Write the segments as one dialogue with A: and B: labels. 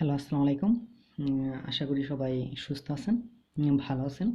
A: Hello, আসসালামু আলাইকুম। আশা করি সবাই সুস্থ আছেন, ভালো আছেন।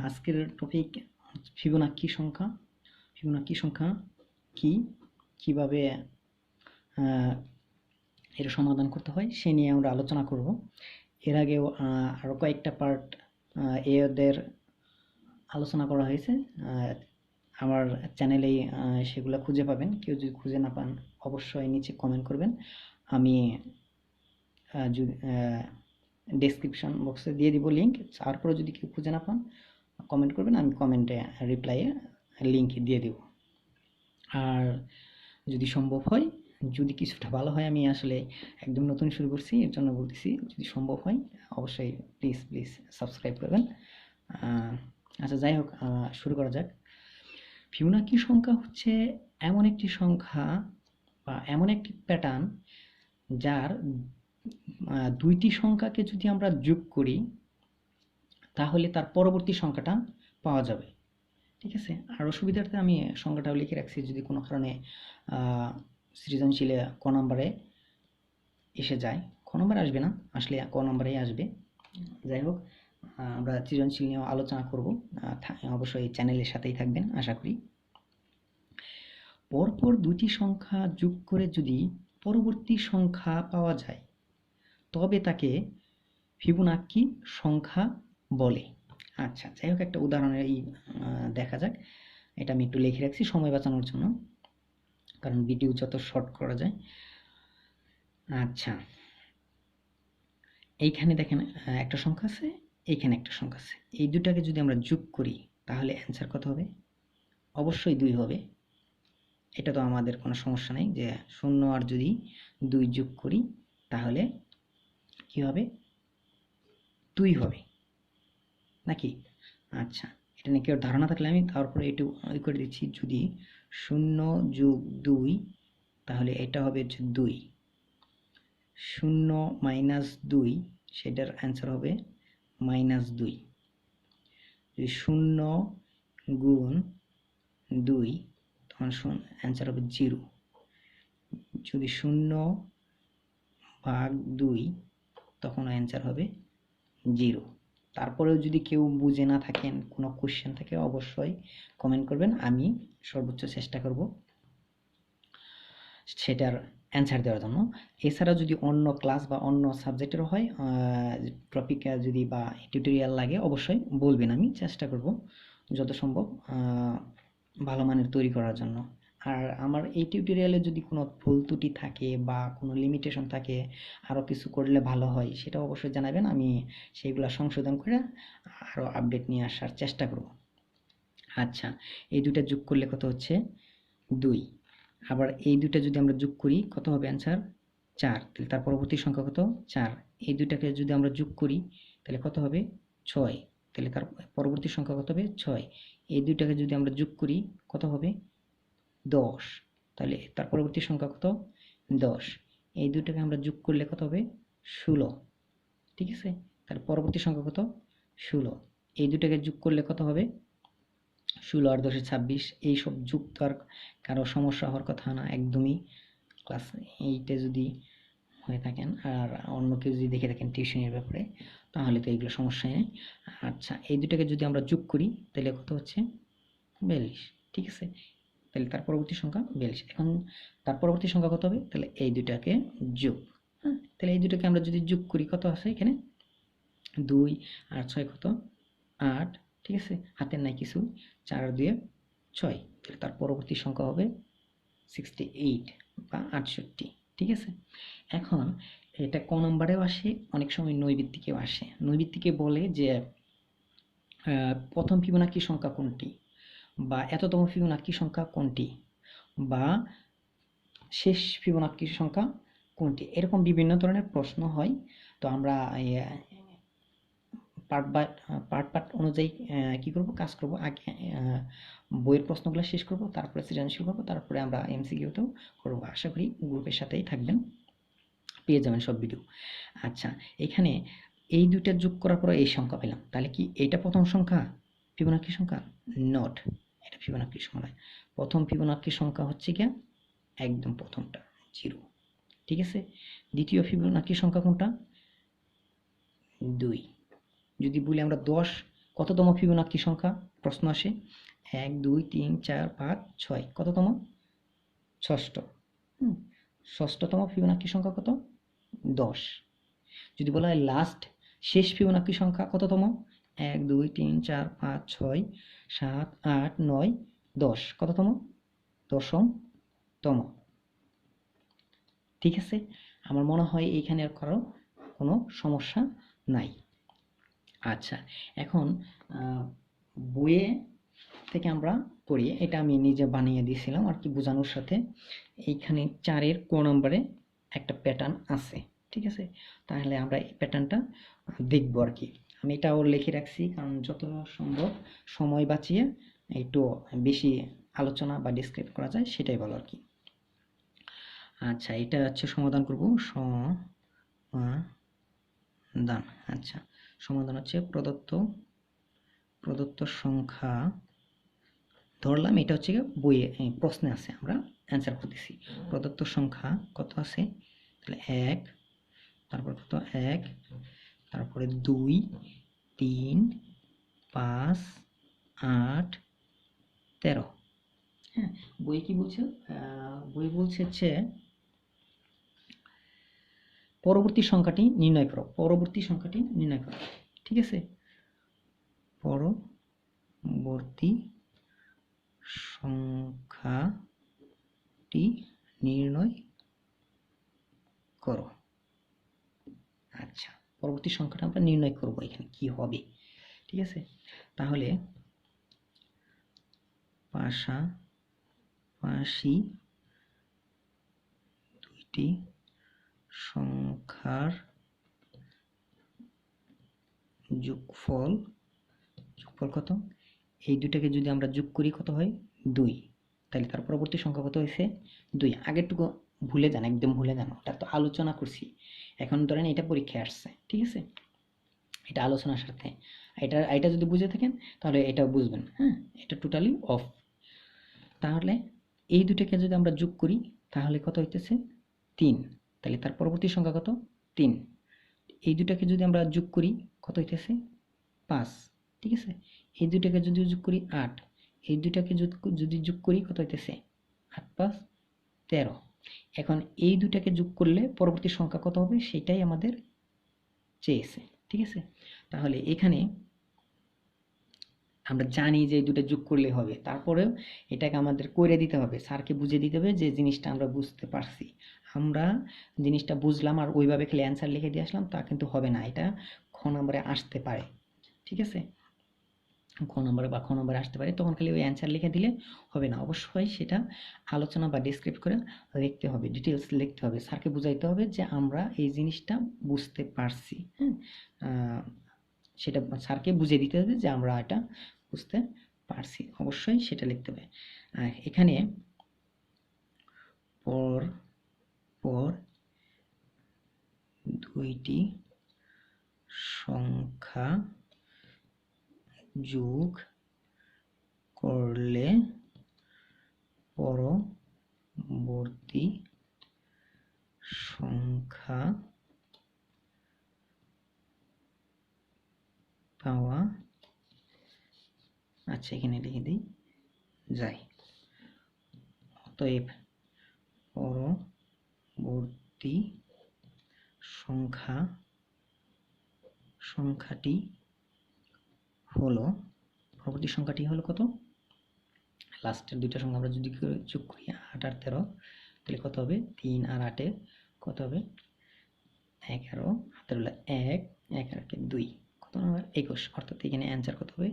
A: আজকের টপিক ফিবোনাক্কি সংখ্যা। ফিবোনাক্কি সংখ্যা কি, কিভাবে এর সমাধান করতে হয় সে নিয়ে আমরা আলোচনা করব। এর আগেও আরও কয়েকটা পার্ট এদের আলোচনা করা হয়েছে। আমার চ্যানেলেই সেগুলো খুঁজে পাবেন। কেউ যদি খুঁজে না পান অবশ্যই নিচে কমেন্ট করবেন। আমি ডেসক্রিপশন বক্সে দিয়ে দিব লিঙ্ক। তারপরে যদি কেউ খুঁজে না পান কমেন্ট করবেন, আমি কমেন্টে রিপ্লাইয়ে লিঙ্ক দিয়ে দেব। আর যদি সম্ভব হয়, যদি কিছুটা ভালো হয়, আমি আসলে একদম নতুন শুরু করছি, এর জন্য বলতেছি, যদি সম্ভব হয় অবশ্যই প্লিজ প্লিজ সাবস্ক্রাইব করবেন। আচ্ছা, যাই হোক, শুরু করা যাক। ফিবোনাক্কি সংখ্যা হচ্ছে এমন একটি সংখ্যা বা এমন একটি প্যাটার্ন যার দুইটি সংখ্যাকে যদি আমরা যোগ করি তাহলে তার পরবর্তী সংখ্যাটা পাওয়া যাবে। ঠিক আছে, আরও সুবিধার্থে আমি সংখ্যাটাও লিখে রাখছি, যদি কোনো কারণে সৃজনশীলে ক নম্বরে এসে যায়। ক নম্বরে আসবে না, আসলে ক নম্বরেই আসবে। যাই হোক, আমরা সৃজনশীল নিয়েও আলোচনা করব, অবশ্যই চ্যানেলের সাথেই থাকবেন আশা করি। পরপর দুটি সংখ্যা যোগ করে যদি পরবর্তী সংখ্যা পাওয়া যায় তবে তাকে ফিবোনাক্কি সংখ্যা বলে। আচ্ছা, যাই হোক, একটা উদাহরণের দেখা যাক। এটা আমি একটু লিখে রাখছি সময় বাঁচানোর জন্য, কারণ ভিডিও যত শর্ট করা যায়। আচ্ছা, এইখানে দেখেন একটা সংখ্যা আছে, এইখানে একটা সংখ্যা আছে। এই দুটাকে যদি আমরা যোগ করি তাহলে অ্যান্সার কত হবে? অবশ্যই 2 হবে। এটা তো আমাদের কোনো সমস্যা নেই যে 0 আর যদি 2 যোগ করি তাহলে কি হবে? 2 হবে নাকি? আচ্ছা, এটা নিয়ে কেউ ধারণা থাকলে আমি তারপরে একটু করে দিচ্ছি। যদি 0 যোগ 2 তাহলে এটা হবে হচ্ছে 2। 0 মাইনাস 2 সেটার অ্যান্সার হবে -2। যদি 0 গুণ 2 তখন অ্যান্সার হবে 0। যদি 0 ভাগ 2 তখন অ্যান্সার হবে 0। তারপরেও যদি কেউ বুঝে না থাকেন, কোনো কোশ্চেন থাকে, অবশ্যই কমেন্ট করবেন, আমি সর্বোচ্চ চেষ্টা করব সেটার অ্যান্সার দেওয়ার জন্য। এছাড়া যদি অন্য ক্লাস বা অন্য সাবজেক্টের হয়, টপিক যদি বা টিউটোরিয়াল লাগে অবশ্যই বলবেন, আমি চেষ্টা করব যত সম্ভব ভালো মানের তৈরি করার জন্য। আর আমার এই টিউটোরিয়ালে যদি কোনো ভুল ত্রুটি থাকে বা কোনো লিমিটেশন থাকে, আরও কিছু করলে ভালো হয়, সেটা অবশ্যই জানাবেন, আমি সেইগুলো সংশোধন করে আরও আপডেট নিয়ে আসার চেষ্টা করব। আচ্ছা, এই দুইটা যোগ করলে কত হচ্ছে? 2। আবার এই দুইটা যদি আমরা যোগ করি কত হবে অ্যান্সার? 4। তাহলে তার পরবর্তী সংখ্যা কত? 4। এই দুইটাকে যদি আমরা যোগ করি তাহলে কত হবে? 6। তাহলে তার পরবর্তী সংখ্যা কত হবে? 6। এই দুইটাকে যদি আমরা যোগ করি কত হবে? 10। তাহলে তার পরবর্তী সংখ্যা কত? 10। এই দুইটাকে আমরা যোগ করলে কত হবে? 16। ঠিক আছে, তার পরবর্তী সংখ্যা কত? 16। এই দুইটাকে যোগ করলে কত হবে? 16 আর 10 26। এইসব যোগ তো আর কারো সমস্যা হওয়ার কথা না একদমই। ক্লাস 8-এ যদি হয়ে থাকেন আর অন্য কেউ যদি দেখে থাকেন টিউশনের ব্যাপারে, তাহলে তো এইগুলো সমস্যা নেই। আচ্ছা, এই দুটাকে যদি আমরা যোগ করি তাহলে কত হচ্ছে? 42। ঠিক আছে, তাহলে তার পরবর্তী সংখ্যা 42। এখন তার পরবর্তী সংখ্যা কত হবে? তাহলে এই দুটাকে যোগ। হ্যাঁ, তাহলে এই দুটাকে আমরা যদি যোগ করি কত আছে এখানে? 2 আর 6 কত? 8। ঠিক আছে, হাতের নাই কিছু। 4 আর 2 6। তাহলে তার পরবর্তী সংখ্যা হবে 68 বা 68। ঠিক আছে, এখন এটা ক নম্বরেও আসে, অনেক সময় নৈবিত্তিকেও আসে। নৈবিত্তিকে বলে যে প্রথম ফিবোনাক্কি সংখ্যা কোনটি, বা এততম ফিবোনাক্কি সংখ্যা কোনটি, বা শেষ ফিবোনাক্কি সংখ্যা কোনটি, এরকম বিভিন্ন ধরনের প্রশ্ন হয়। তো আমরা পার্ট অনুযায়ী কি করব, কাজ করব। আগে বইয়ের প্রশ্নগুলো শেষ করব, তারপরে সৃজনশীল করব, তারপরে আমরা এমসিকিউতেও করব। আশা করি গ্রুপের সাথেই থাকবেন, পেয়ে যাবেন সব ভিডিও। আচ্ছা, এখানে এই দুইটা যোগ করার পরে এই সংখ্যা পেলাম, তাহলে কি এটা প্রথম সংখ্যা, ফিবোনাক্কি সংখ্যা? নট, এটা ফিবোনাক্কি সংখ্যা নয়। প্রথম ফিবোনাক্কি সংখ্যা হচ্ছে গিয়া একদম প্রথমটা 0। ঠিক আছে। দ্বিতীয় ফিবোনাকি সংখ্যা কোনটা? 2। যদি বলি আমরা 10 কততম ফিবোনাকি সংখ্যা প্রশ্ন আসে? 1 2 3 4 5 6 কততম? ষষ্ঠ। ষষ্ঠতম ফিবোনাকি সংখ্যা কত? 10। যদি বলা হয় লাস্ট শেষ ফিবোনাকি সংখ্যা কততম? 1 2 3 4 5 6 7 8 9 10 কততম? দশমতম। ঠিক আছে, আমার মনে হয় এইখানে আর কারো কোনো সমস্যা নাই। আচ্ছা, এখন বইয়ে থেকে আমরা করি, এটা আমি নিজে বানিয়ে দিয়েছিলাম আর কি বোঝানোর সাথে। এইখানে 4-এর ক নম্বরে একটা প্যাটার্ন আছে, ঠিক আছে। তাহলে আমরা এই প্যাটার্নটা দেখবো আর কি। আমি এটাও লিখে রাখছি কারণ যত সম্ভব সময় বাঁচিয়ে একটু বেশি আলোচনা বা ডিসক্রাইব করা যায় সেটাই ভালো আর কি। আচ্ছা, এটা হচ্ছে সমাধান করব। সমাধান, আচ্ছা সমাধান হচ্ছে প্রদত্ত সংখ্যা, ধরলাম এটা হচ্ছে বইয়ে প্রশ্নে আছে, আমরা অ্যান্সার করতেছি। প্রদত্ত সংখ্যা কত আছে? তাহলে 1, তারপর কত 1, তারপরে 2 3 5 8 13। হ্যাঁ, বই কি বলছে? বই বলছে হচ্ছে পরবর্তী সংখ্যাটি নির্ণয় করো। পরবর্তী সংখ্যাটি নির্ণয় করো, ঠিক আছে। পরবর্তী সংখ্যাটি নির্ণয় করো। আচ্ছা, পরবর্তী সংখ্যাটা আমরা নির্ণয় করব এখানে কি হবে, ঠিক আছে। তাহলে পাশাপাশি দুইটি সংখ্যার যোগফল কত? এই দুটাকে যদি আমরা যোগ করি কত হয়? 2। তাহলে তার পরবর্তী সংখ্যা কত হয়েছে? 2। আগেরটুকু ভুলে যান, একদম ভুলে যান, ওটা তো আলোচনা করছি। এখন ধরেন এটা পরীক্ষায় আসছে, ঠিক আছে, এটা আলোচনার সাথে এটা যদি বুঝে থাকেন তাহলে এটাও বুঝবেন। হ্যাঁ, এটা টোটালি অফ। তাহলে এই দুটাকে যদি আমরা যোগ করি তাহলে কত হইতেছে? 3। তাহলে তার পরবর্তী সংখ্যা কত? 3। এই দুটাকে যদি আমরা যোগ করি কত হইতেছে? 5, ঠিক আছে। এই দুটাকে যদি যোগ করি 8, এই দুটাকে যদি যোগ করি কত হইতেছে? 8 5 13। এখন এই দুটাকে যোগ করলে পরবর্তী সংখ্যা কত হবে সেটাই আমাদের চেয়েছে, ঠিক আছে। তাহলে এখানে আমরা জানি যে এই দুটো যোগ করলে হবে, তারপরেও এটাকে আমাদের করে দিতে হবে, স্যারকে বুঝিয়ে দিতে হবে যে জিনিসটা আমরা বুঝতে পারছি। আমরা জিনিসটা বুঝলাম আর ওইভাবে খালি অ্যান্সার লিখে দিয়ে আসলাম তা কিন্তু হবে না, এটা খ নম্বরে আসতে পারে, ঠিক আছে। খ নম্বরে আসতে পারে, তখন খালি ওই অ্যান্সার লিখে দিলে হবে না, অবশ্যই সেটা আলোচনা বা ডিসক্রিপ্ট করে লিখতে হবে, ডিটেলস লিখতে হবে, স্যারকে বুঝাইতে হবে যে আমরা এই জিনিসটা বুঝতে পারছি। হ্যাঁ, সেটা স্যারকে বুঝিয়ে দিতে হবে যে আমরা এটা বুঝতে পারছি, অবশ্যই সেটা লিখতে হবে। এখানে পর পর দুইটি সংখ্যা যোগ করলে পরবর্তী সংখ্যা পাওয়া, আচ্ছা এখানে লিখে দিই যাই। অতএব পরবর্তী সংখ্যাটি হলো কত? লাস্টের দুইটা সংখ্যা আমরা যদি যোগ করি 8 আর 13 তাহলে কত হবে? 3 আর 8 কত হবে? 11, হাতের হলো 1, 1 আর 2 কত নম্বর? 21। অর্থাৎ এখানে অ্যান্সার কত হবে?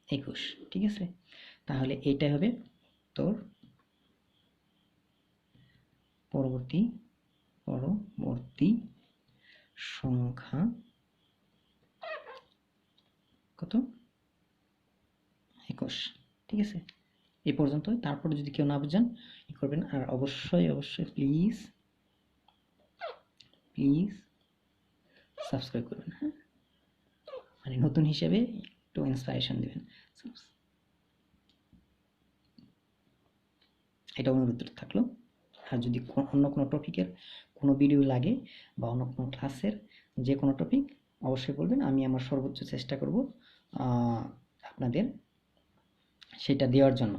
A: 21, ঠিক আছে। তাহলে এইটাই হবে তোর পরবর্তী সংখ্যা কত? 21, ঠিক আছে। এই পর্যন্ত, তারপরে যদি কেউ না বুঝেন কি করবেন, আর অবশ্যই প্লিজ সাবস্ক্রাইব করবেন। হ্যাঁ, মানে নতুন হিসেবে একটু ইন্সপিরেশন দিবেন, এটা অনুরোধ থাকলো। আর যদি অন্য কোনো টপিকের কোনো ভিডিও লাগে বা অন্য কোনো ক্লাসের যে কোনো টপিক অবশ্যই বলবেন, আমি আমার সর্বোচ্চ চেষ্টা করব আপনাদের সেটা দেওয়ার জন্য।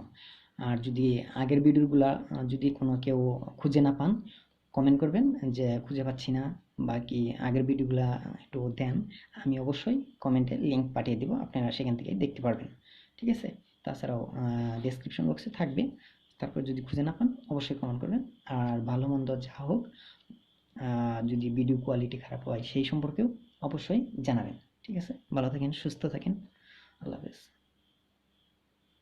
A: আর যদি আগের ভিডিওগুলা যদি কোনো কেউ খুঁজে না পান, কমেন্ট করবেন যে খুঁজে পাচ্ছি না বা কি আগের ভিডিওগুলা একটু দেন, আমি অবশ্যই কমেন্টে লিঙ্ক পাঠিয়ে দিব, আপনারা সেখান থেকে দেখতে পারবেন। ঠিক আছে? তাছাড়াও ডেসক্রিপশন বক্সে থাকবে, তারপর যদি খুঁজে না পান অবশ্যই কমেন্ট করবেন। আর ভালো মন্দ যা হোক, যদি ভিডিও কোয়ালিটি খারাপ হয় সেই সম্পর্কেও অবশ্যই জানাবেন। ঠিক আছে? ভালো থাকেন, সুস্থ থাকেন, আল্লাহ হাফেজ।